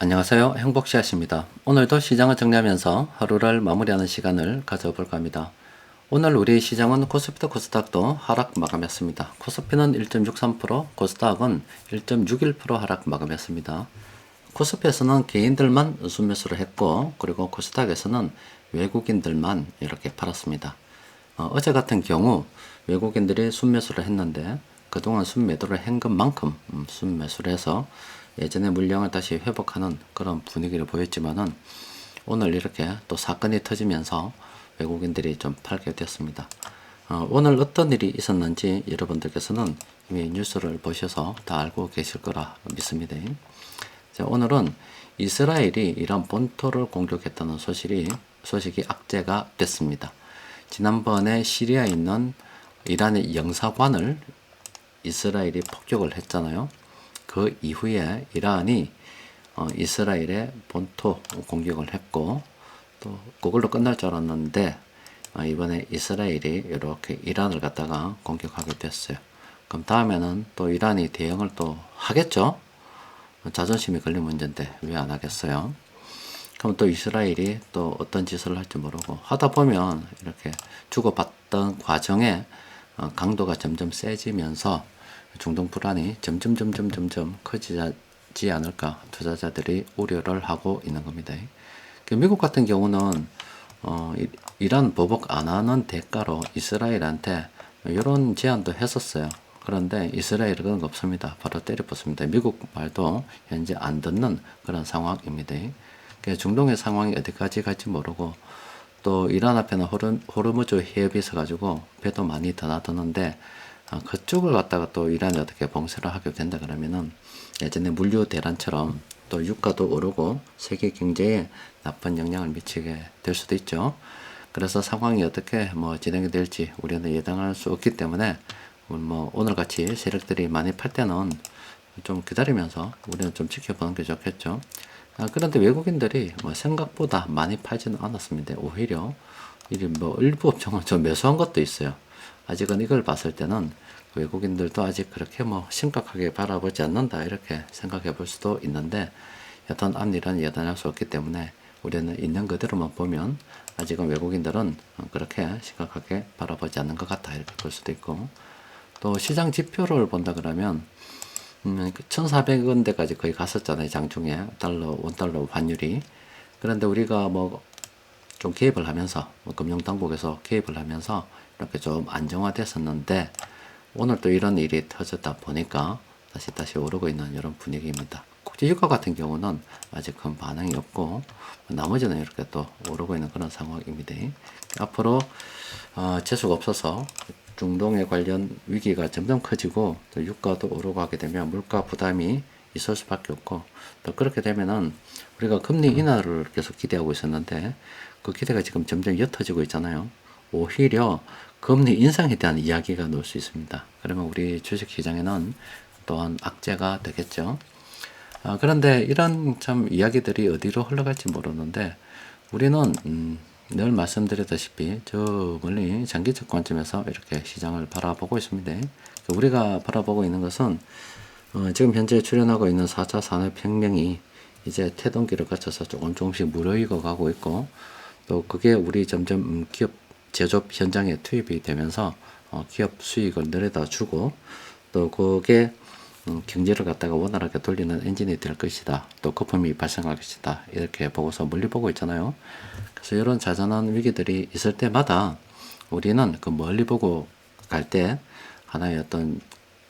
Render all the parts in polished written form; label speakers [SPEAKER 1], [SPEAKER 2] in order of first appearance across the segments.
[SPEAKER 1] 안녕하세요. 행복씨앗입니다. 오늘도 시장을 정리하면서 하루를 마무리하는 시간을 가져볼까 합니다. 오늘 우리 시장은 코스피도 코스닥도 하락 마감했습니다. 코스피는 1.63%, 코스닥은 1.61% 하락 마감했습니다. 코스피에서는 개인들만 순매수를 했고, 그리고 코스닥에서는 외국인들만 이렇게 팔았습니다. 어제 같은 경우 외국인들이 순매수를 했는데 그동안 순매도를 한 것만큼 순매수를 해서 예전의 물량을 다시 회복하는 그런 분위기를 보였지만은 오늘 이렇게 또 사건이 터지면서 외국인들이 좀 팔게 됐습니다. 오늘 어떤 일이 있었는지 여러분들께서는 이미 뉴스를 보셔서 다 알고 계실 거라 믿습니다. 자, 오늘은 이스라엘이 이란 본토를 공격했다는 소식이 악재가 됐습니다. 지난번에 시리아에 있는 이란의 영사관을 이스라엘이 폭격을 했잖아요. 그 이후에 이란이 이스라엘의 본토 공격을 했고, 또 그걸로 끝날 줄 알았는데 이번에 이스라엘이 이렇게 이란을 갖다가 공격하게 됐어요. 그럼 다음에는 또 이란이 대응을 또 하겠죠? 자존심이 걸린 문제인데 왜 안 하겠어요? 그럼 또 이스라엘이 또 어떤 짓을 할지 모르고 하다 보면 이렇게 주고받던 과정에 강도가 점점 세지면서 중동 불안이 점점 커지지 않을까 투자자들이 우려를 하고 있는 겁니다. 미국 같은 경우는 이란 보복 안 하는 대가로 이스라엘한테 이런 제안도 했었어요. 그런데 이스라엘은 그런 거 없습니다. 바로 때려붙습니다. 미국 말도 현재 안 듣는 그런 상황입니다. 중동의 상황이 어디까지 갈지 모르고 또 이란 앞에는 호르무즈 해협이 있어가지고 배도 많이 드나드는데 그쪽을 갖다가 또 이란이 어떻게 봉쇄를 하게 된다 그러면은 예전에 물류 대란처럼 또 유가도 오르고 세계 경제에 나쁜 영향을 미치게 될 수도 있죠. 그래서 상황이 어떻게 진행이 될지 우리는 예상할 수 없기 때문에 오늘 같이 세력들이 많이 팔 때는 좀 기다리면서 우리는 좀 지켜보는 게 좋겠죠. 그런데 외국인들이 생각보다 많이 팔지는 않았습니다. 오히려 일부 업종은 좀 매수한 것도 있어요. 아직은 이걸 봤을 때는 외국인들도 아직 그렇게 심각하게 바라보지 않는다 이렇게 생각해 볼 수도 있는데 여튼 앞일은 예단할 수 없기 때문에 우리는 있는 그대로만 보면 아직은 외국인들은 그렇게 심각하게 바라보지 않는 것 같다 이렇게 볼 수도 있고, 또 시장 지표를 본다 그러면 1,400원대까지 거의 갔었잖아요. 장중에 원달러 환율이. 그런데 우리가 좀 개입을 하면서 금융당국에서 개입을 하면서 이렇게 좀 안정화됐었는데 오늘 또 이런 일이 터졌다 보니까 다시 오르고 있는 이런 분위기입니다. 국제유가 같은 경우는 아직 큰 반응이 없고 나머지는 이렇게 또 오르고 있는 그런 상황입니다. 앞으로 재수가 없어서 중동에 관련 위기가 점점 커지고 또 유가도 오르고 하게 되면 물가 부담이 있을 수밖에 없고, 또 그렇게 되면은 우리가 금리 인하를 계속 기대하고 있었는데 그 기대가 지금 점점 옅어지고 있잖아요. 오히려 금리 인상에 대한 이야기가 나올 수 있습니다. 그러면 우리 주식시장에는 또한 악재가 되겠죠. 그런데 이런 참 이야기들이 어디로 흘러갈지 모르는데 우리는 늘 말씀드렸다시피 저 멀리 장기적 관점에서 이렇게 시장을 바라보고 있습니다. 우리가 바라보고 있는 것은 지금 현재 출현하고 있는 4차 산업혁명이 이제 태동기를 거쳐서 조금씩 무르익어 가고 있고, 또 그게 우리 점점 기업 제조업 현장에 투입이 되면서 기업 수익을 늘어다 주고, 또 그게 경제를 갖다가 원활하게 돌리는 엔진이 될 것이다. 또 거품이 발생할 것이다. 이렇게 보고서 멀리 보고 있잖아요. 그래서 이런 자잘한 위기들이 있을 때마다 우리는 그 멀리 보고 갈 때 하나의 어떤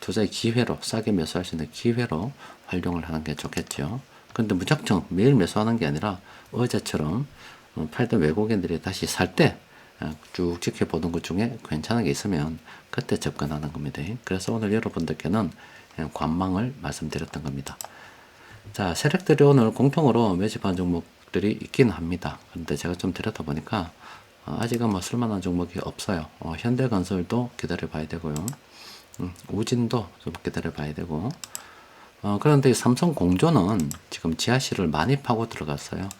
[SPEAKER 1] 투자의 기회로, 싸게 매수할 수 있는 기회로 활용을 하는 게 좋겠죠. 그런데 무작정 매일 매수하는 게 아니라 어제처럼 팔던 외국인들이 다시 살 때 쭉 지켜보는 것 중에 괜찮은 게 있으면 그때 접근하는 겁니다. 그래서 오늘 여러분들께는 관망을 말씀드렸던 겁니다. 자, 세력들이 오늘 공통으로 매집한 종목들이 있긴 합니다. 그런데 제가 좀 들여다보니까 아직은 쓸만한 종목이 없어요. 현대건설도 기다려 봐야 되고요. 우진도 좀 기다려 봐야 되고, 그런데 삼성공조는 지금 지하실을 많이 파고 들어갔어요.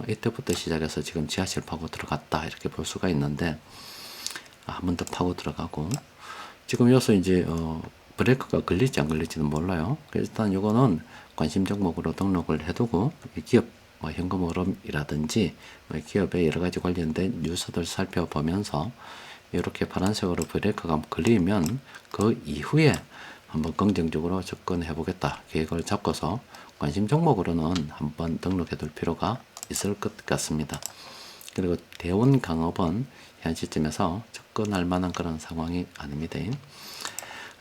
[SPEAKER 1] 이때부터 시작해서 지금 지하실 파고 들어갔다 이렇게 볼 수가 있는데 한 번 더 파고 들어가고, 지금 여기서 이제 브레이크가 걸릴지 안 걸릴지는 몰라요. 일단 이거는 관심 종목으로 등록을 해두고 이 기업 뭐 현금 흐름이라든지 뭐 기업의 여러 가지 관련된 뉴스들 살펴보면서 이렇게 파란색으로 브레이크가 걸리면 그 이후에 한번 긍정적으로 접근해 보겠다 계획을 잡고서 관심 종목으로는 한번 등록해 둘 필요가 있을 것 같습니다. 그리고 대원 강업은 현 시점에서 접근할 만한 그런 상황이 아닙니다.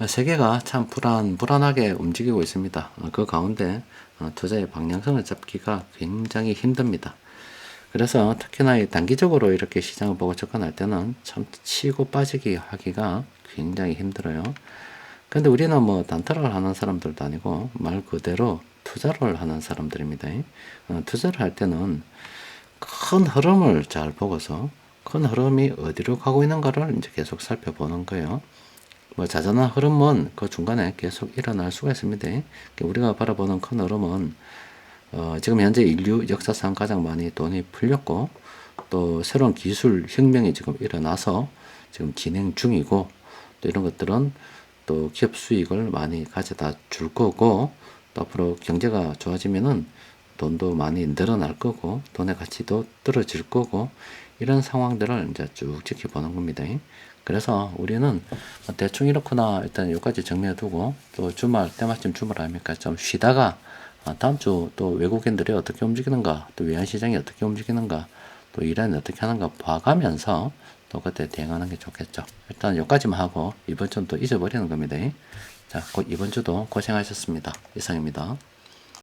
[SPEAKER 1] 세계가 참 불안하게 움직이고 있습니다. 그 가운데 투자의 방향성을 잡기가 굉장히 힘듭니다. 그래서 특히나 단기적으로 이렇게 시장을 보고 접근할 때는 참 치고 빠지기 하기가 굉장히 힘들어요. 근데 우리는 뭐 단타를 하는 사람들도 아니고 말 그대로 투자를 하는 사람들입니다. 투자를 할 때는 큰 흐름을 잘 보고서 큰 흐름이 어디로 가고 있는가를 이제 계속 살펴보는 거예요. 뭐 자잘한 흐름은 그 중간에 계속 일어날 수가 있습니다. 우리가 바라보는 큰 흐름은 지금 현재 인류 역사상 가장 많이 돈이 풀렸고 또 새로운 기술 혁명이 지금 일어나서 지금 진행 중이고 또 이런 것들은 또 기업 수익을 많이 가져다 줄 거고 또 앞으로 경제가 좋아지면은 돈도 많이 늘어날 거고 돈의 가치도 떨어질 거고 이런 상황들을 이제 쭉 지켜보는 겁니다. 그래서 우리는 대충 이렇구나 일단 여기까지 정리해 두고 또 주말 때마침 주말 아닙니까 좀 쉬다가 다음 주 또 외국인들이 어떻게 움직이는가 또 외환시장이 어떻게 움직이는가 또 이란이 어떻게 하는가 봐가면서 또 그때 대응하는 게 좋겠죠. 일단 여기까지만 하고 이번 주는 또 잊어버리는 겁니다. 자, 이번 주도 고생하셨습니다. 이상입니다.